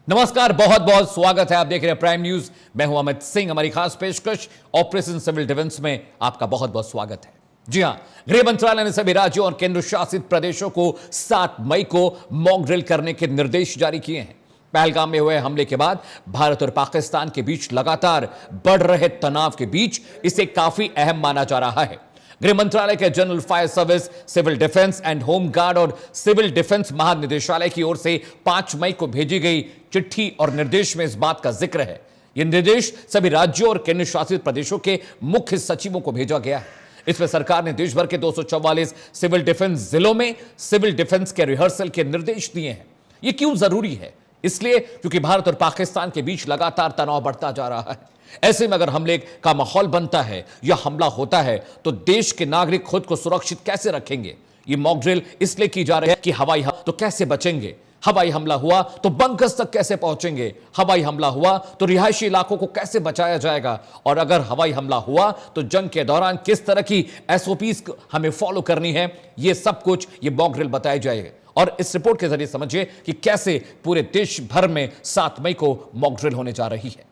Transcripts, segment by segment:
नमस्कार, बहुत बहुत स्वागत है। आप देख रहे हैं प्राइम न्यूज। मैं हूं अमित सिंह। हमारी खास पेशकश ऑपरेशन सिविल डिफेंस में आपका बहुत बहुत स्वागत है। जी हां, गृह मंत्रालय ने सभी राज्यों और केंद्र शासित प्रदेशों को 7 मई को मॉक ड्रिल करने के निर्देश जारी किए हैं। पहलगाम में हुए हमले के बाद भारत और पाकिस्तान के बीच लगातार बढ़ रहे तनाव के बीच इसे काफी अहम माना जा रहा है। गृह मंत्रालय के general fire service, civil defence and home guard और सिविल डिफेंस महानिदेशालय की ओर से 5 मई को भेजी गई चिट्ठी और निर्देश में इस बात का जिक्र है। यह निर्देश सभी राज्यों और केंद्र शासित प्रदेशों के मुख्य सचिवों को भेजा गया है। इसमें सरकार ने देश भर के 244 सिविल डिफेंस जिलों में सिविल डिफेंस के रिहर्सल के निर्देश दिए हैं। यह क्यों जरूरी है? इसलिए क्योंकि भारत और पाकिस्तान के बीच लगातार तनाव बढ़ता जा रहा है। ऐसे में अगर हमले का माहौल बनता है या हमला होता है तो देश के नागरिक खुद को सुरक्षित कैसे रखेंगे? ये मॉक ड्रिल इसलिए की जा रही है कि हवाई हमला तो कैसे बचेंगे, हवाई हमला हुआ तो बंकर्स तक कैसे पहुंचेंगे, हवाई हमला हुआ तो रिहायशी इलाकों को कैसे बचाया जाएगा, और अगर हवाई हमला हुआ तो जंग के दौरान किस तरह की एसओपीज हमें फॉलो करनी है, यह सब कुछ ये मॉक ड्रिल बताया जाएगा। और इस रिपोर्ट के जरिए समझिए कि कैसे पूरे देश भर में 7 मई को मॉक ड्रिल होने जा रही है।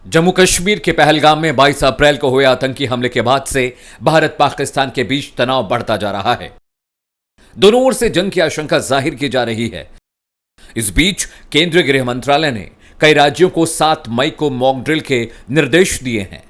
जम्मू कश्मीर के पहलगाम में 22 अप्रैल को हुए आतंकी हमले के बाद से भारत पाकिस्तान के बीच तनाव बढ़ता जा रहा है। दोनों ओर से जंग की आशंका जाहिर की जा रही है। इस बीच केंद्रीय गृह मंत्रालय ने कई राज्यों को 7 मई को मॉक ड्रिल के निर्देश दिए हैं।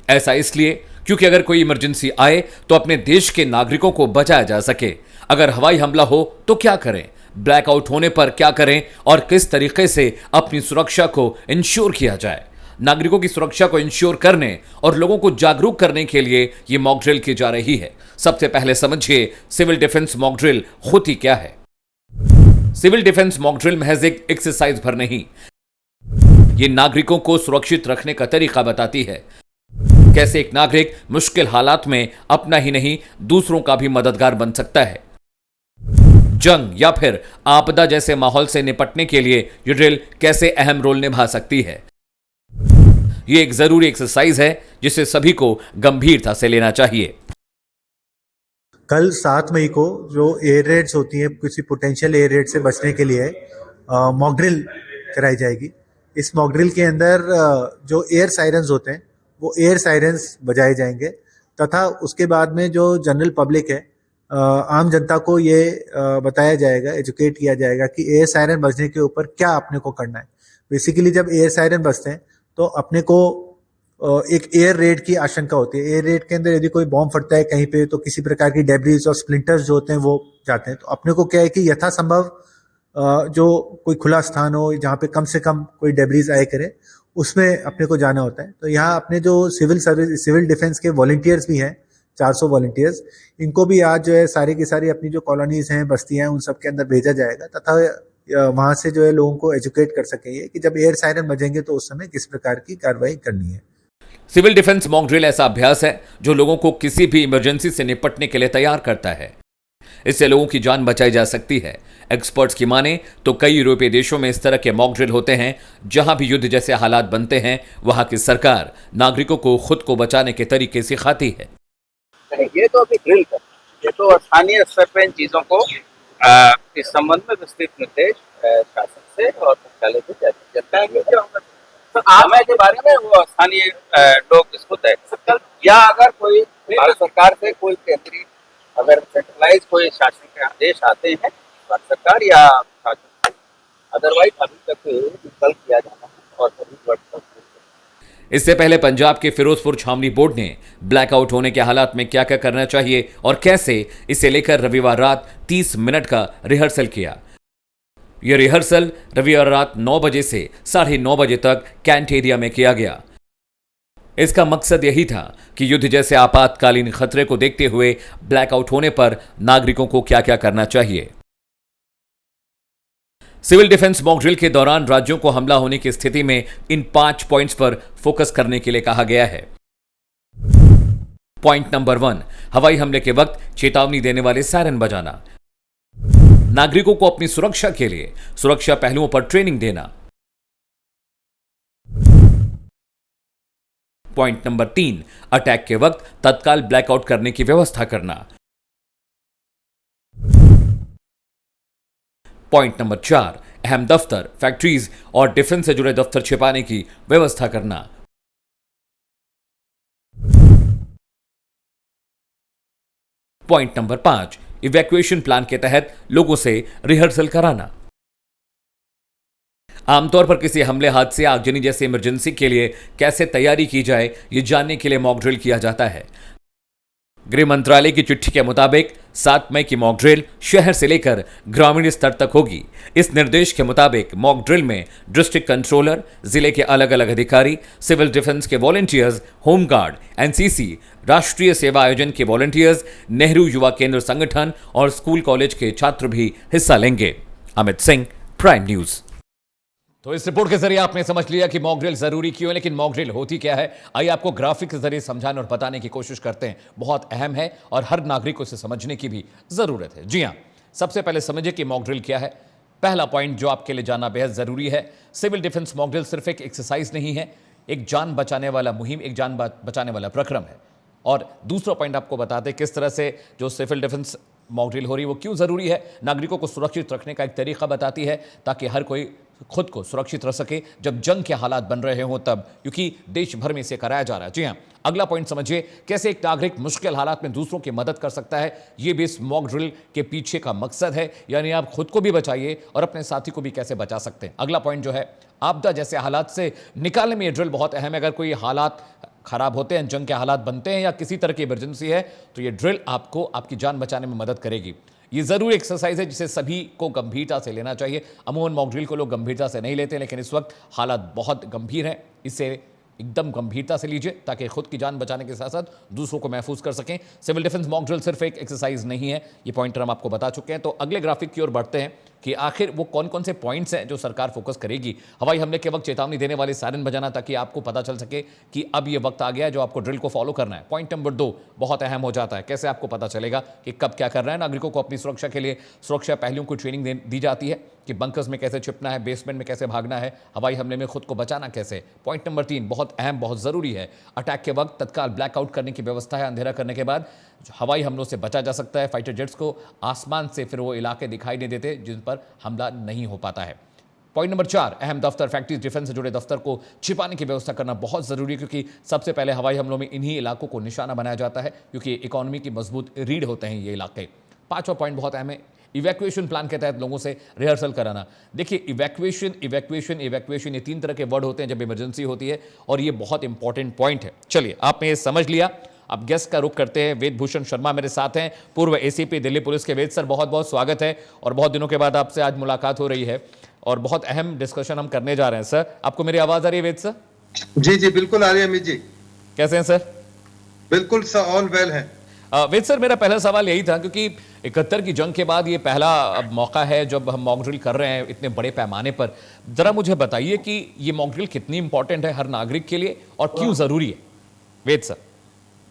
ऐसा इसलिए क्योंकि अगर कोई इमरजेंसी आए तो अपने देश के नागरिकों को बचाया जा सके। अगर हवाई हमला हो तो क्या करें, ब्लैकआउट होने पर क्या करें और किस तरीके से अपनी सुरक्षा को इंश्योर किया जाए। नागरिकों की सुरक्षा को इंश्योर करने और लोगों को जागरूक करने के लिए यह मॉक ड्रिल की जा रही है। सबसे पहले समझिए सिविल डिफेंस मॉक ड्रिल होती क्या है। सिविल डिफेंस मॉक ड्रिल महज एक एक्सरसाइज भर नहीं, यह नागरिकों को सुरक्षित रखने का तरीका बताती है। कैसे एक नागरिक मुश्किल हालात में अपना ही नहीं दूसरों का भी मददगार बन सकता है। जंग या फिर आपदा जैसे माहौल से निपटने के लिए यह ड्रिल कैसे अहम रोल निभा सकती है। यह एक जरूरी एक्सरसाइज है जिसे सभी को गंभीरता से लेना चाहिए। कल 7 मई को जो एयर रेड्स होती हैं, किसी पोटेंशियल एयर रेड से बचने के लिए मॉक ड्रिल कराई जाएगी। इस मॉक ड्रिल के अंदर जो एयर सायरन्स होते हैं वो एयर सायरन्स बजाए जाएंगे तथा उसके बाद में जो जनरल पब्लिक है, आम जनता को ये बताया जाएगा, एजुकेट किया जाएगा कि एयर सायरन बजने के ऊपर क्या अपने को करना है। बेसिकली जब एयर सायरन बजते हैं तो अपने को एक एयर रेड की आशंका होती है। एयर रेड के अंदर यदि कोई बॉम्ब फटता है कहीं पे तो किसी प्रकार की डेब्रीज और स्प्लिंटर्स जो होते हैं वो जाते हैं। तो अपने को क्या है कि यथासंभव जो कोई खुला स्थान हो जहाँ पे कम से कम कोई डेब्रीज आए करे उसमें अपने को जाना होता है। तो यहाँ अपने जो सिविल डिफेंस के वॉलंटियर्स भी हैं, 400 वॉलंटियर्स, इनको भी आज जो है सारी की सारी अपनी जो कॉलोनीज हैं, बस्तियां हैं, उन सब के अंदर भेजा जाएगा तथा वहां से जो है लोगों को एजुकेट कर सकेंगे कि जब एयर सायरन बजेंगे तो उस समय किस प्रकार की कार्रवाई करनी है। सिविल डिफेंस मॉक ड्रिल ऐसा अभ्यास है जो लोगों को किसी भी इमरजेंसी से निपटने के लिए तैयार करता है। इससे लोगों की जान बचाई जा सकती है। एक्सपर्ट्स की माने तो कई यूरोपीय देशों में इस तरह के मॉक ड्रिल होते हैं। जहां भी युद्ध जैसे हालात बनते हैं वहां की सरकार नागरिकों को खुद को बचाने के तरीके सिखाती है। ये तो अभी ड्रिल कर, ये तो स्थानीय स्तर पर इन चीजों को इस संबंध में विस्तृत निर्देश शासन से और मुख्यालय से जारी किया जाएगा। तो समय के बारे में वो स्थानीय लोग इसको तय कर सकते हैं, या अगर कोई भारत सरकार से कोई केंद्रीय अगर सेंट्रलाइज कोई शासन के आदेश आते हैं भारत सरकार या शासन, अदरवाइज अभी तक विकल्प किया जाना है और इससे पहले पंजाब के फिरोजपुर छावनी बोर्ड ने ब्लैकआउट होने के हालात में क्या क्या करना चाहिए और कैसे, इसे लेकर रविवार रात 30 मिनट का रिहर्सल किया। यह रिहर्सल रविवार रात 9 बजे से 9:30 बजे तक कैंट एरिया में किया गया। इसका मकसद यही था कि युद्ध जैसे आपातकालीन खतरे को देखते हुए ब्लैकआउट होने पर नागरिकों को क्या क्या करना चाहिए। सिविल डिफेंस मॉक ड्रिल के दौरान राज्यों को हमला होने की स्थिति में इन 5 पॉइंट्स पर फोकस करने के लिए कहा गया है। पॉइंट नंबर 1, हवाई हमले के वक्त चेतावनी देने वाले सायरन बजाना। नागरिकों को अपनी सुरक्षा के लिए सुरक्षा पहलुओं पर ट्रेनिंग देना। पॉइंट नंबर 3, अटैक के वक्त तत्काल ब्लैकआउट करने की व्यवस्था करना। पॉइंट नंबर 4, अहम दफ्तर, फैक्ट्रीज और डिफेंस से जुड़े दफ्तर छिपाने की व्यवस्था करना। पॉइंट नंबर 5, इवैक्यूएशन प्लान के तहत लोगों से रिहर्सल कराना। आमतौर पर किसी हमले, हादसे, आगजनी जैसे इमरजेंसी के लिए कैसे तैयारी की जाए, ये जानने के लिए मॉक ड्रिल किया जाता है। गृह मंत्रालय की चिट्ठी के मुताबिक 7 मई की मॉक ड्रिल शहर से लेकर ग्रामीण स्तर तक होगी। इस निर्देश के मुताबिक मॉक ड्रिल में डिस्ट्रिक्ट कंट्रोलर, जिले के अलग अलग अधिकारी, सिविल डिफेंस के वॉलंटियर्स, होमगार्ड, एनसीसी, राष्ट्रीय सेवा आयोजन के वॉलंटियर्स, नेहरू युवा केंद्र संगठन और स्कूल कॉलेज के छात्र भी हिस्सा लेंगे। Amit Singh, prime news. तो इस रिपोर्ट के जरिए आपने समझ लिया कि मॉक ड्रिल जरूरी क्यों है, लेकिन मॉक ड्रिल होती क्या है। आइए आपको ग्राफिक के जरिए समझाने और बताने की कोशिश करते हैं। बहुत अहम है और हर नागरिक को इसे समझने की भी जरूरत है। जी हां, सबसे पहले समझिए कि मॉक ड्रिल क्या है। पहला पॉइंट जो आपके लिए जानना बेहद जरूरी है, सिविल डिफेंस मॉक ड्रिल सिर्फ एक एक्सरसाइज नहीं है, एक जान बचाने वाला मुहिम, एक जान बचाने वाला प्रक्रम है। और दूसरा पॉइंट आपको बताते हैं किस तरह से जो सिविल डिफेंस मॉक ड्रिल हो रही है वो क्यों जरूरी है। नागरिकों को सुरक्षित रखने का एक तरीका बताती है ताकि हर कोई खुद को सुरक्षित रख सके जब जंग के हालात बन रहे हों तब, क्योंकि देश भर में इसे कराया जा रहा है। जी हां, अगला पॉइंट समझिए, कैसे एक नागरिक मुश्किल हालात में दूसरों की मदद कर सकता है। यह भी इस मॉक ड्रिल के पीछे का मकसद है, यानी आप खुद को भी बचाइए और अपने साथी को भी कैसे बचा सकते हैं। अगला पॉइंट जो है, आपदा जैसे हालात से निकालने में यह ड्रिल बहुत अहम है। अगर कोई हालात खराब होते हैं, जंग के हालात बनते हैं या किसी तरह की इमरजेंसी है, तो ये ड्रिल आपको आपकी जान बचाने में मदद करेगी। ये जरूर एक्सरसाइज है जिसे सभी को गंभीरता से लेना चाहिए। अमूमन मॉक ड्रिल को लोग गंभीरता से नहीं लेते, लेकिन इस वक्त हालात बहुत गंभीर हैं। इसे एकदम गंभीरता से लीजिए ताकि खुद की जान बचाने के साथ साथ दूसरों को महफूज कर सकें। सिविल डिफेंस मॉक ड्रिल सिर्फ एक एक्सरसाइज नहीं है, ये पॉइंटर हम आपको बता चुके हैं। तो अगले ग्राफिक की ओर बढ़ते हैं कि आखिर वो कौन कौन से पॉइंट्स हैं जो सरकार फोकस करेगी। हवाई हमले के वक्त चेतावनी देने वाले सायरन बजाना ताकि आपको पता चल सके कि अब ये वक्त आ गया है जो आपको ड्रिल को फॉलो करना है। पॉइंट नंबर 2 बहुत अहम हो जाता है, कैसे आपको पता चलेगा कि कब क्या करना है। नागरिकों को अपनी सुरक्षा के लिए सुरक्षा पहलुओं को ट्रेनिंग दी जाती है कि बंकर्स में कैसे छिपना है, बेसमेंट में कैसे भागना है, हवाई हमले में खुद को बचाना कैसे। पॉइंट नंबर 3 बहुत अहम, बहुत जरूरी है, अटैक के वक्त तत्काल ब्लैकआउट करने की व्यवस्था है। अंधेरा करने के बाद हवाई हमलों से बचा जा सकता है। फाइटर जेट्स को आसमान से फिर वो इलाके दिखाई नहीं देते जिन पर हमला नहीं हो पाता है। पॉइंट नंबर 4, अहम दफ्तर, फैक्ट्रीज, डिफेंस से जुड़े दफ्तर को छिपाने की व्यवस्था करना बहुत जरूरी है, क्योंकि सबसे पहले हवाई हमलों में इन्हीं इलाकों को निशाना बनाया जाता है, क्योंकि इकोनॉमी की मजबूत रीढ़ होते हैं ये इलाके। 5वां पॉइंट बहुत अहम है, इवैक्यूएशन प्लान के तहत लोगों से रिहर्सल कराना। देखिए, इवैक्यूएशन ये 3 तरह के वर्ड होते हैं जब इमरजेंसी होती है, और ये बहुत इंपॉर्टेंट पॉइंट है। चलिए, आपने ये समझ लिया। अब गेस्ट का रुख करते हैं। वेद भूषण शर्मा मेरे साथ हैं, पूर्व एसीपी दिल्ली पुलिस के। वेद सर, बहुत बहुत स्वागत है और बहुत दिनों के बाद आपसे आज मुलाकात हो रही है और बहुत अहम डिस्कशन हम करने जा रहे हैं। सर, आपको मेरी आवाज आ रही है वेद सर? जी जी बिल्कुल आ रही है अमित जी। कैसे हैं सर? बिल्कुल सर, ऑल वेल है। वेद सर, मेरा पहला सवाल यही था, क्योंकि 71 की जंग के बाद ये पहला अब मौका है जब हम मॉक ड्रिल कर रहे हैं इतने बड़े पैमाने पर। जरा मुझे बताइए कि ये मॉक ड्रिल कितनी इंपॉर्टेंट है हर नागरिक के लिए और क्यों जरूरी है। वेद सर,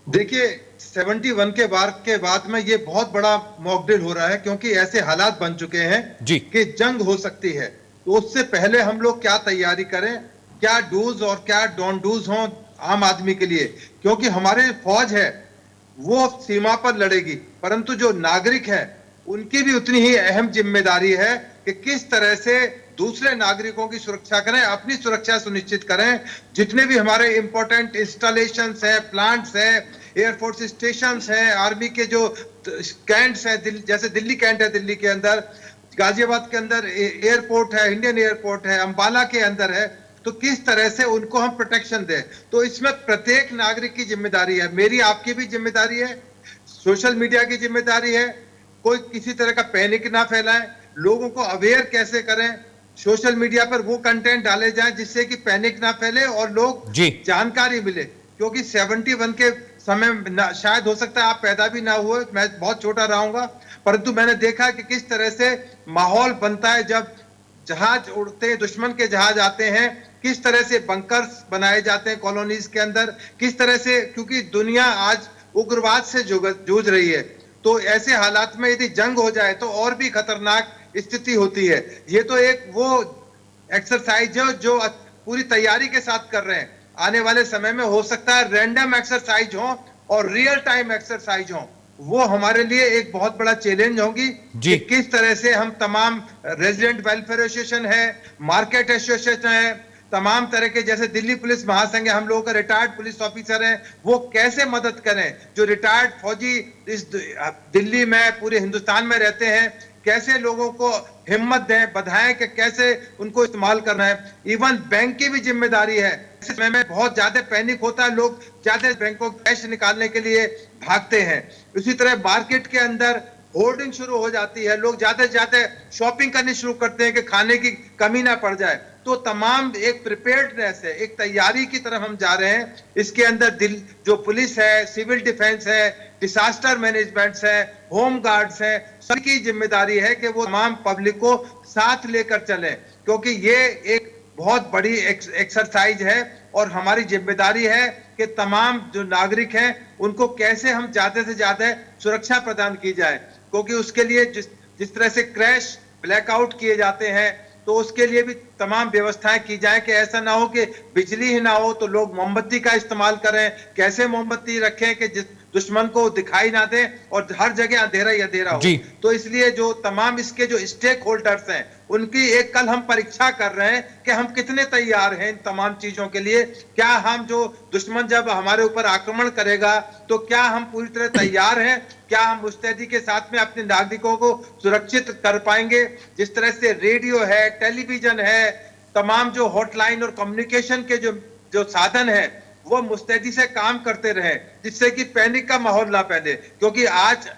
देखिए 71 के बाद में ये बहुत बड़ा मॉक ड्रिल हो रहा है, क्योंकि ऐसे हालात बन चुके हैं जी कि जंग हो सकती है। तो उससे पहले हम लोग क्या तैयारी करें, क्या डूज और क्या डोंट डूज हों आम आदमी के लिए, क्योंकि हमारे फौज है वो सीमा पर लड़ेगी, परंतु जो नागरिक है उनकी भी उतनी ही अहम जिम्मेदारी है कि किस तरह से दूसरे नागरिकों की सुरक्षा करें, अपनी सुरक्षा सुनिश्चित करें। जितने भी हमारे इंपॉर्टेंट इंस्टॉलेशंस है, प्लांट्स है, एयरफोर्स स्टेशंस है, आर्मी के जो कैंट्स हैं, जैसे दिल्ली कैंट है, दिल्ली के अंदर, गाजियाबाद के अंदर एयरपोर्ट है, इंडियन एयरपोर्ट है, अंबाला के अंदर है, तो किस तरह से उनको हम प्रोटेक्शन दें। तो इसमें प्रत्येक नागरिक की जिम्मेदारी है, मेरी आपकी भी जिम्मेदारी है, सोशल मीडिया की जिम्मेदारी है। कोई किसी तरह का पैनिक ना फैलाए, लोगों को अवेयर कैसे करें, सोशल मीडिया पर वो कंटेंट डाले जाएं जिससे कि पैनिक ना फैले और लोग जानकारी मिले। क्योंकि 71 के समय शायद हो सकता है आप पैदा भी ना हुए, मैं बहुत छोटा रहूंगा, परंतु मैंने देखा कि किस तरह से माहौल बनता है जब जहाज उड़ते हैं, दुश्मन के जहाज आते हैं, किस तरह से बंकर्स बनाए जाते हैं कॉलोनीज के अंदर, किस तरह से, क्योंकि दुनिया आज उग्रवाद से जूझ रही है। तो ऐसे हालात में यदि जंग हो जाए तो और भी खतरनाक स्थिति होती है। ये तो एक वो एक्सरसाइज है जो पूरी तैयारी के साथ कर रहे हैं। आने वाले समय में हो सकता है रैंडम एक्सरसाइज हो और रियल टाइम एक्सरसाइज हो, वो हमारे लिए एक बहुत बड़ा चैलेंज होगी जी। कि किस तरह से हम तमाम रेजिडेंट वेलफेयर एसोसिएशन है, मार्केट एसोसिएशन है, तमाम तरह के जैसे दिल्ली पुलिस महासंघ है, हम लोगों का रिटायर्ड पुलिस ऑफिसर है, वो कैसे मदद करें, जो रिटायर्ड फौजी इस दिल्ली में पूरे हिंदुस्तान में रहते हैं, कैसे लोगों को हिम्मत दें, बधाएं कि कैसे उनको इस्तेमाल करना है। इवन बैंक की भी जिम्मेदारी है। इस समय में बहुत ज्यादा पैनिक होता है, लोग ज्यादा बैंकों कैश निकालने के लिए भागते हैं। उसी तरह मार्केट के अंदर होर्डिंग शुरू हो जाती है, लोग ज्यादा से ज्यादा शॉपिंग करनी शुरू करते हैं कि खाने की कमी ना पड़ जाए। तो तमाम एक प्रिपेयर्डनेस है, एक तैयारी की तरफ हम जा रहे हैं। इसके अंदर जो पुलिस है, सिविल डिफेंस है, डिजास्टर मैनेजमेंट है, होम गार्ड्स है, सबकी जिम्मेदारी है कि वो तमाम पब्लिक को साथ लेकर चलें, क्योंकि ये एक बहुत बड़ी एक्सरसाइज है और हमारी जिम्मेदारी है कि तमाम जो नागरिक हैं उनको कैसे हम ज्यादा से ज्यादा सुरक्षा प्रदान की जाए। क्योंकि उसके लिए जिस तरह से क्रैश ब्लैकआउट किए जाते हैं, तो उसके लिए भी तमाम व्यवस्थाएं की जाए कि ऐसा ना हो कि बिजली ही ना हो तो लोग मोमबत्ती का इस्तेमाल करें, कैसे मोमबत्ती रखें कि जिस दुश्मन को दिखाई ना दे और हर जगह अंधेरा ही अंधेरा हो। तो इसलिए जो तमाम इसके जो स्टेक होल्डर्स हैं उनकी एक कल हम परीक्षा कर रहे हैं कि हम कितने तैयार हैं इन तमाम चीजों के लिए। क्या हम जो दुश्मन जब हमारे ऊपर आक्रमण करेगा तो क्या हम पूरी तरह तैयार हैं, क्या हम मुस्तैदी के साथ में अपने नागरिकों को सुरक्षित कर पाएंगे। जिस तरह से रेडियो है, टेलीविजन है, तमाम जो हॉटलाइन और कम्युनिकेशन के जो साधन है वो मुस्तैदी से काम करते रहे, जिससे कि पैनिक का माहौल ना फैले। क्योंकि आज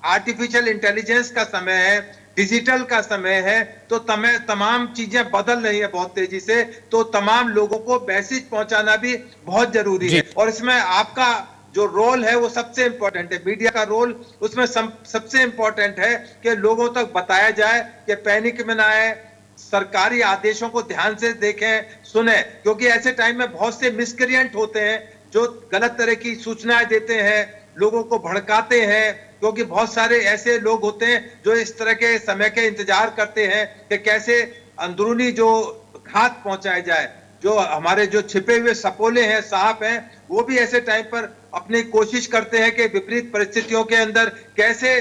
आर्टिफिशियल इंटेलिजेंस का समय है, डिजिटल का समय है, तो तमाम चीजें बदल रही है बहुत तेजी से, तो तमाम लोगों को मैसेज पहुंचाना भी बहुत जरूरी है। और इसमें आपका जो रोल है वो सबसे इंपॉर्टेंट है, मीडिया का रोल उसमें सबसे इंपॉर्टेंट है कि लोगों तक बताया जाए कि पैनिक में ना आए, सरकारी आदेशों को ध्यान से देखें, सुने। क्योंकि ऐसे टाइम में बहुत से मिसक्रिएंट होते हैं जो गलत तरह की सूचनाएं देते हैं, लोगों को भड़काते हैं। क्योंकि बहुत सारे ऐसे लोग होते हैं जो इस तरह के समय के इंतजार करते हैं कि कैसे अंदरूनी जो घात पहुंचाया जाए। जो हमारे जो छिपे हुए सपोले हैं, सांप हैं, वो भी ऐसे टाइम पर अपनी कोशिश करते हैं कि विपरीत परिस्थितियों के अंदर कैसे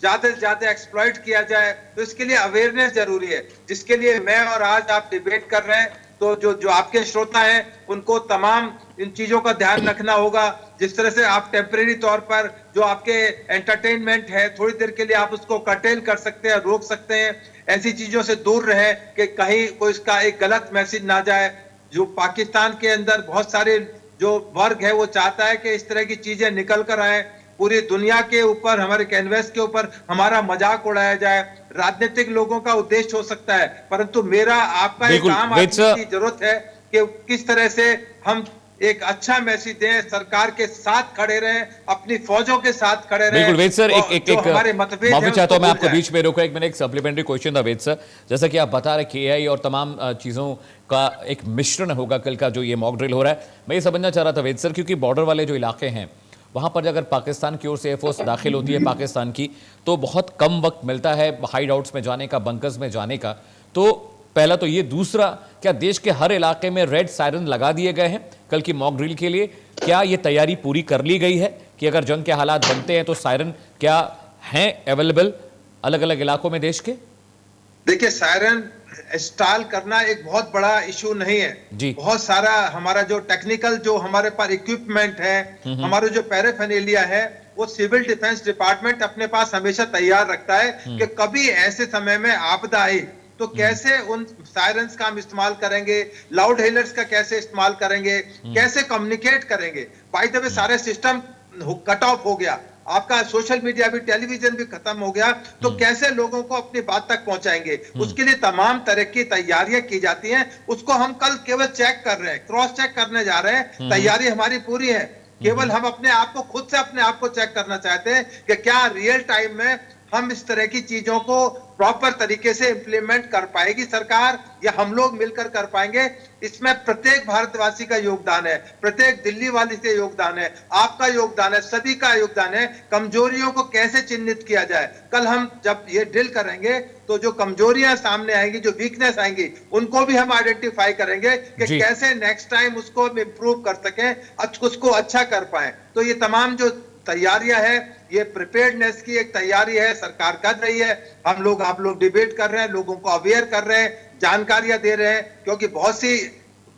ज्यादा से ज्यादा एक्सप्लॉइट किया जाए। तो इसके लिए अवेयरनेस जरूरी है, जिसके लिए मैं और आज आप डिबेट कर रहे हैं। तो जो आपके श्रोता हैं उनको तमाम इन चीजों का ध्यान रखना होगा। जिस तरह से आप टेम्परेरी तौर पर जो आपके एंटरटेनमेंट है थोड़ी देर के लिए आप उसको कर्टेल कर सकते हैं, रोक सकते हैं। ऐसी चीजों से दूर रहें कि कहीं कोई इसका एक गलत मैसेज ना जाए। जो पाकिस्तान के अंदर बहुत सारे जो वर्ग है वो चाहता है कि इस तरह की चीजें निकल कर आए, पूरी दुनिया के ऊपर, हमारे कैनवस के ऊपर हमारा मजाक उड़ाया जाए। राजनीतिक लोगों का उद्देश्य हो सकता है, परंतु मेरा आपका एक आम आदमी की जरूरत है कि किस तरह से हम एक अच्छा मैसेज दें, सरकार के साथ खड़े रहें, अपनी फौजों के साथ खड़े रहें। बिल्कुल वेद सर, एक हमारे मतभेद माफी चाहता हूं मैं आपको बीच में रोका। एक मैंने एक सप्लीमेंट्री क्वेश्चन था वेद सर, जैसा कि आप बता रहे कि एआई और तमाम चीजों का एक मिश्रण होगा कल का जो ये मॉक ड्रिल हो रहा है। मैं ये समझना चाह रहा था वेद सर, क्योंकि बॉर्डर वाले जो इलाके हैं वहां पर अगर पाकिस्तान की ओर से एयरफोर्स दाखिल होती है पाकिस्तान की, तो बहुत कम वक्त मिलता है हाइड आउट्स में जाने का, बंकर्स में जाने का। तो पहला तो ये, दूसरा क्या देश के हर इलाके में रेड सायरन लगा दिए गए हैं कल की मॉक ड्रिल के लिए? क्या ये तैयारी पूरी कर ली गई है कि अगर जंग के हालात बनते हैं तो सायरन क्या हैं अवेलेबल अलग अलग इलाकों में देश के? देखिए, सायरन इंस्टॉल करना एक बहुत बड़ा इशू नहीं है जी। बहुत सारा हमारा जो टेक्निकल जो हमारे पास इक्विपमेंट है, हमारे जो पैराफर्नेलिया है, वो सिविल डिफेंस डिपार्टमेंट अपने पास हमेशा तैयार रखता है कि कभी ऐसे समय में आपदा आई तो कैसे उन सायरन्स का हम इस्तेमाल करेंगे, लाउड हेलर्स का कैसे इस्तेमाल करेंगे, कैसे कम्युनिकेट करेंगे। बाय द वे सारे सिस्टम कट ऑफ हो गया, आपका सोशल मीडिया भी, टेलीविजन भी खत्म हो गया, तो कैसे लोगों को अपनी बात तक पहुंचाएंगे? उसके लिए तमाम तरह की तैयारियां की जाती हैं। उसको हम कल केवल चेक कर रहे हैं, क्रॉस चेक करने जा रहे हैं। तैयारी हमारी पूरी है, केवल हम अपने आप को खुद से अपने आप को चेक करना चाहते हैं कि क्या रियल टाइम में हम इस तरह की चीजों को प्रॉपर तरीके से इंप्लीमेंट कर पाएगी सरकार, या हम लोग मिलकर कर पाएंगे। इसमें प्रत्येक भारतवासी का योगदान है, प्रत्येक दिल्ली वाली का योगदान है, आपका योगदान है, सभी का योगदान है। कमजोरियों को कैसे चिन्हित किया जाए, कल हम जब ये ड्रिल करेंगे तो जो कमजोरियां सामने आएंगी, जो वीकनेस आएंगी, उनको भी हम आइडेंटिफाई करेंगे कि कैसे नेक्स्ट टाइम उसको हम इंप्रूव कर सकें, उसको अच्छा कर पाए। तो ये तमाम जो तैयारियां हैं ये प्रिपेयर्डनेस की एक तैयारी है, सरकार कर रही है। हम लोग, आप लोग डिबेट कर रहे हैं, लोगों को अवेयर कर रहे हैं, जानकारियां दे रहे हैं, क्योंकि बहुत सी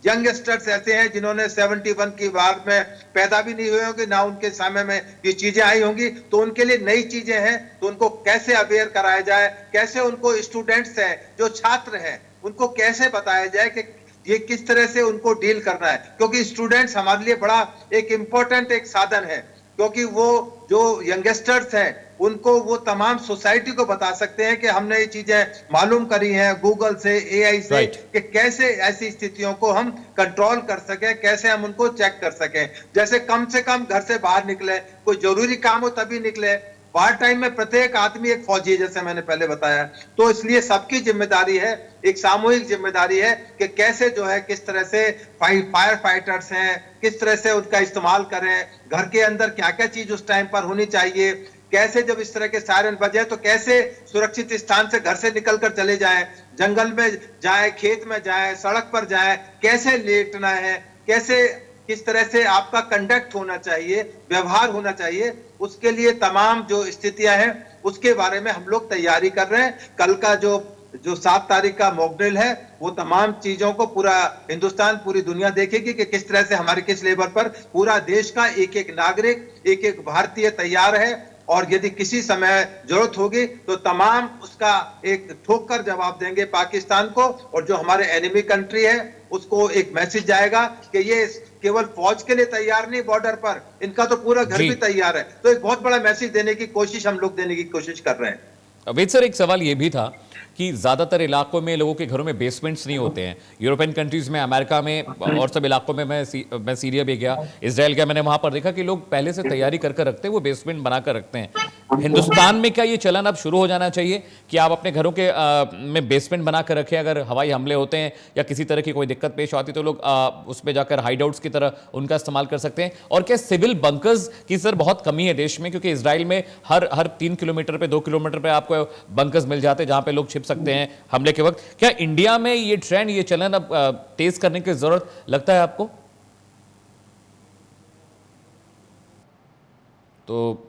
यंगस्टर्स ऐसे हैं जिन्होंने 71 की बार में पैदा भी नहीं हुए होंगे, ना उनके समय में ये चीजें आई होंगी, तो उनके लिए नई चीजें हैं। तो उनको कैसे अवेयर कराया जाए, कैसे उनको स्टूडेंट्स हैं, जो छात्र हैं, उनको कैसे बताया जाए कि ये किस तरह से उनको डील करना है, क्योंकि स्टूडेंट्स हमारे लिए बड़ा एक इंपॉर्टेंट एक साधन है, क्योंकि वो जो यंगस्टर्स हैं उनको वो तमाम सोसाइटी को बता सकते हैं कि हमने ये चीजें मालूम करी हैं गूगल से, एआई से, कि कैसे ऐसी स्थितियों को हम कंट्रोल कर सकें, कैसे हम उनको चेक कर सकें। जैसे कम से कम घर से बाहर निकले, कोई जरूरी काम हो तभी निकले। वार टाइम में प्रत्येक आदमी एक फौजी है, जैसे मैंने पहले बताया। तो इसलिए सबकी जिम्मेदारी है, एक सामूहिक जिम्मेदारी है कि कैसे जो है, किस तरह से फायर फाइटर्स हैं, किस तरह से उनका इस्तेमाल करें, घर के अंदर क्या क्या चीज उस टाइम पर होनी चाहिए, कैसे जब इस तरह के सायरन बजे तो कैसे सुरक्षित स्थान से घर से निकलकर चले जाएं, जंगल में जाएं, खेत में जाएं, सड़क पर जाएं, कैसे लेटना है, कैसे किस तरह से आपका कंडक्ट होना चाहिए, व्यवहार होना चाहिए, उसके लिए तमाम जो स्थितियां हैं उसके बारे में हम लोग तैयारी कर रहे हैं। कल का जो 7 तारीख का मॉक ड्रिल है, वो तमाम चीजों को पूरा हिंदुस्तान, पूरी दुनिया देखेगी कि किस तरह से हमारे किस लेवल पर पूरा देश का एक एक नागरिक, एक एक भारतीय तैयार है, और यदि किसी समय जरूरत होगी तो तमाम उसका एक ठोक कर जवाब देंगे पाकिस्तान को। और जो हमारे एनिमी कंट्री है उसको एक मैसेज जाएगा कि ये केवल फौज के लिए तैयार नहीं, बॉर्डर पर इनका तो पूरा घर भी तैयार है। तो एक बहुत बड़ा मैसेज देने की कोशिश हम लोग देने की कोशिश कर रहे हैं। वेद सर, एक सवाल ये भी था कि ज्यादातर इलाकों में लोगों के घरों में बेसमेंट्स नहीं होते हैं। यूरोपियन कंट्रीज में, अमेरिका में और सब इलाकों में, मैं सीरिया भी गया, इजराइल गया, मैंने वहां पर देखा कि लोग पहले से तैयारी कर रखते हैं, वो बेसमेंट बनाकर रखते हैं। हिंदुस्तान में क्या ये चलन अब शुरू हो जाना चाहिए कि आप अपने घरों के में बेसमेंट बना कर रखें? अगर हवाई हमले होते हैं या किसी तरह की कोई दिक्कत पेश आती तो लोग उसमें जाकर हाइडआउट्स की तरह उनका इस्तेमाल कर सकते हैं। और क्या सिविल बंकर्स की सर बहुत कमी है देश में? क्योंकि इजराइल में हर 3 किलोमीटर पे, 2 किलोमीटर पे आपको बंकर्स मिल जाते हैं जहां पे लोग छिप सकते हैं हमले के वक्त। क्या इंडिया में ये ट्रेंड, ये चलन अब तेज करने की जरूरत लगता है आपको? तो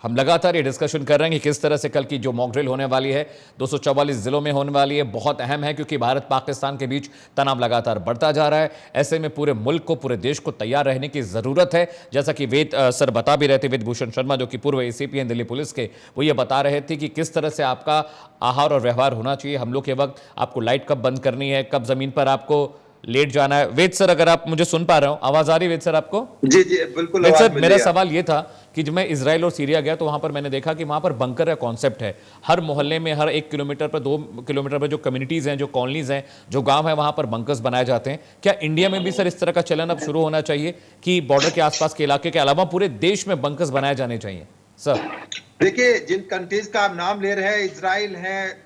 हम लगातार ये डिस्कशन कर रहे हैं कि किस तरह से कल की जो मॉक ड्रिल होने वाली है 244 जिलों में होने वाली है, बहुत अहम है, क्योंकि भारत पाकिस्तान के बीच तनाव लगातार बढ़ता जा रहा है। ऐसे में पूरे मुल्क को, पूरे देश को तैयार रहने की जरूरत है। जैसा कि वेद सर बता भी रहे थे, वेद भूषण शर्मा जो कि पूर्व एसीपी हैं दिल्ली पुलिस के, वो ये बता रहे थे कि किस तरह से आपका आहार और व्यवहार होना चाहिए। हमलों के वक्त आपको लाइट कब बंद करनी है, कब जमीन पर आपको लेट जाना है। वेद सर, अगर आप मुझे सुन पा रहे हो, आवाज आ रही है वेद सर आपको? जी जी बिल्कुल। वेद सर, मेरा सवाल ये था कि जब मैं इजराइल और सीरिया गया तो वहां पर मैंने देखा कि वहां पर बंकर का कॉन्सेप्ट है। हर मोहल्ले में, हर 1 किलोमीटर पर, 2 किलोमीटर पर जो कम्युनिटीज हैं, जो कॉलोनीज हैं, जो गांव है, वहां पर बंकर्स बनाए जाते हैं। क्या इंडिया में भी सर इस तरह का चलन अब शुरू होना चाहिए कि बॉर्डर के आसपास के इलाके के अलावा पूरे देश में बंकर्स बनाए जाने चाहिए? सर देखिए, जिन कंट्रीज का आप नाम ले रहे हैं, इजराइल है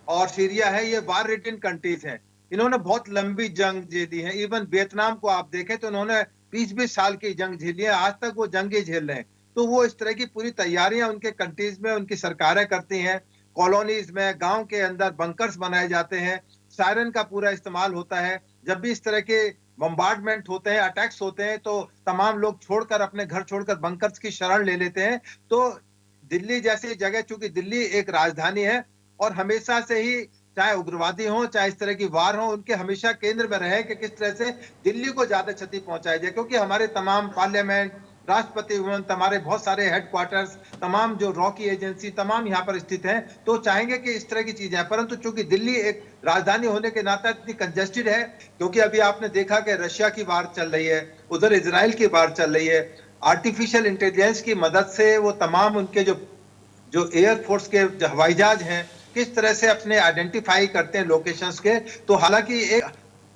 और सीरिया है, ये वार रिटन कंट्रीज हैं। इन्होंने बहुत लंबी जंग झेली है। इवन वियतनाम को आप देखें तो उन्होंने 20-20 साल की जंग झेली है, आज तक वो जंग ही झेल रहे हैं। तो वो इस तरह की पूरी तैयारियां उनके कंट्रीज में उनकी सरकारें करती हैं। कॉलोनीज में, गांव के अंदर बंकर्स बनाए जाते हैं, सायरन का पूरा इस्तेमाल होता है। जब भी इस तरह के बम्बार्डमेंट होते हैं, अटैक्स होते हैं, तो तमाम लोग छोड़कर, अपने घर छोड़कर बंकर्स की शरण ले लेते हैं। तो दिल्ली जैसी जगह, चूंकि दिल्ली एक राजधानी है और हमेशा से ही, चाहे उग्रवादी हो, चाहे इस तरह की वार हो, उनके हमेशा केंद्र में रहे कि किस तरह से दिल्ली को ज्यादा क्षति पहुंचाई जाए। क्योंकि हमारे तमाम पार्लियामेंट, राष्ट्रपति भवन, हमारे बहुत सारे हेडक्वार्टर्स, तमाम जो रॉ की एजेंसी, तमाम यहाँ पर स्थित हैं, तो चाहेंगे कि इस तरह की चीजें हैं। परंतु चूंकि दिल्ली एक राजधानी होने के नाते इतनी कंजेस्टेड है, क्योंकि अभी आपने देखा कि रशिया की वार चल रही है, उधर इजराइल की वार चल रही है। आर्टिफिशियल इंटेलिजेंस की मदद से वो तमाम उनके जो एयरफोर्स के हवाई जहाज हैं, किस तरह से अपने आइडेंटिफाई करते हैं लोकेशंस के। तो हालांकि एक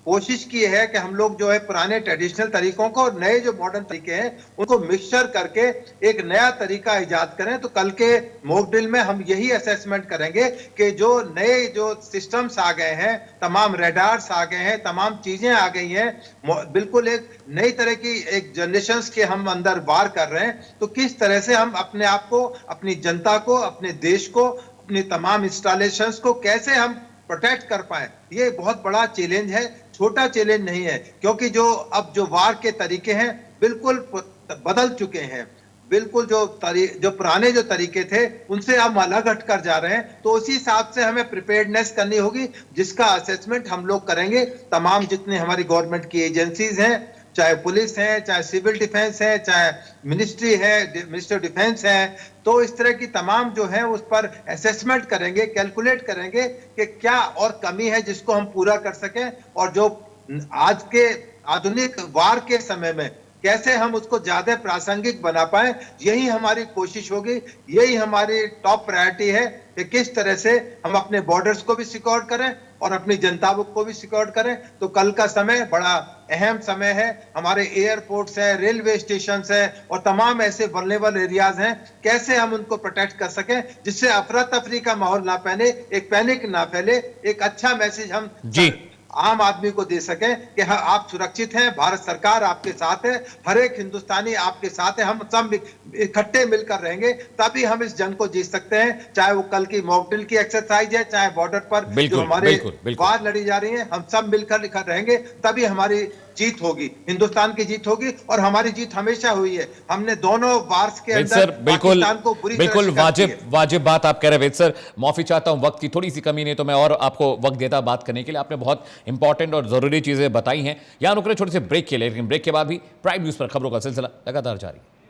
कोशिश की है कि हम लोग जो है पुराने ट्रेडिशनल तरीकों को और नए जो मॉडर्न तरीके हैं उनको मिक्सचर करके एक नया तरीका इजाद करें। तो कल के मॉक ड्रिल में हम यही असेसमेंट करेंगे कि जो नए जो सिस्टम्स आ गए हैं, तमाम रेडार्स आ गए हैं, तमाम चीजें आ गई हैं, बिल्कुल एक नई तरह की एक जनरेशंस के हम अंदर वार कर रहे हैं। तो किस तरह से हम अपने आप को, अपनी जनता को, अपने देश को, अपनी तमाम इंस्टॉलेशंस को कैसे हम प्रोटेक्ट कर पाए, ये बहुत बड़ा चैलेंज है, छोटा चैलेंज नहीं है। क्योंकि जो अब जो वार के तरीके हैं बिल्कुल बदल चुके हैं। बिल्कुल जो पुराने जो तरीके थे उनसे हम अलग हटकर जा रहे हैं, तो उसी हिसाब से हमें प्रिपेयर्डनेस करनी होगी, जिसका असेसमेंट हम लोग करेंगे। तमाम जितने हमारी गवर्नमेंट की एजेंसीज हैं, चाहे पुलिस है, चाहे सिविल डिफेंस है, चाहे मिनिस्ट्री है, मिनिस्ट्री ऑफ डिफेंस है, तो इस तरह की तमाम जो है उस पर असेसमेंट करेंगे, कैलकुलेट करेंगे कि क्या और कमी है जिसको हम पूरा कर सकें, और जो आज के आधुनिक वार के समय में कैसे हम उसको ज्यादा प्रासंगिक बना पाए, यही हमारी कोशिश होगी, यही हमारी टॉप प्रायोरिटी है कि किस तरह से हम अपने बॉर्डर्स को भी सिक्योर करें और अपनी जनता को भी सिक्योर करें। तो कल का समय बड़ा अहम समय है। हमारे एयरपोर्ट्स है, रेलवे स्टेशन है और तमाम ऐसे वल्नरेबल एरियाज हैं, कैसे हम उनको प्रोटेक्ट कर सकें जिससे अफरा तफरी का माहौल ना फैले, एक पैनिक ना फैले, एक अच्छा मैसेज हम जी आम आदमी को दे सकें कि हाँ आप सुरक्षित हैं, भारत सरकार आपके साथ है, हर एक हिंदुस्तानी आपके साथ है, हम सब इकट्ठे मिलकर रहेंगे, तभी हम इस जंग को जीत सकते हैं। चाहे वो कल की मॉक ड्रिल की एक्सरसाइज है, चाहे बॉर्डर पर जो हमारे वार लड़ी जा रही है, हम सब मिलकर रहेंगे, तभी हमारी जीत होगी, हिंदुस्तान की जीत होगी। और हमारी जीत हमेशा हुई है, हमने दोनों वार्स के अंदर पाकिस्तान को बुरी बिल्कुल वाजिब बात आप कह रहे हैं वेद सर। माफी चाहता हूं, वक्त की थोड़ी सी कमी नहीं तो मैं और आपको वक्त देता बात करने के लिए। आपने बहुत इंपॉर्टेंट और जरूरी चीजें बताई हैं। यहां रुक रहे छोटे से ब्रेक के लिए, लेकिन ब्रेक के बाद भी प्राइम न्यूज पर खबरों का सिलसिला लगातार जारी है।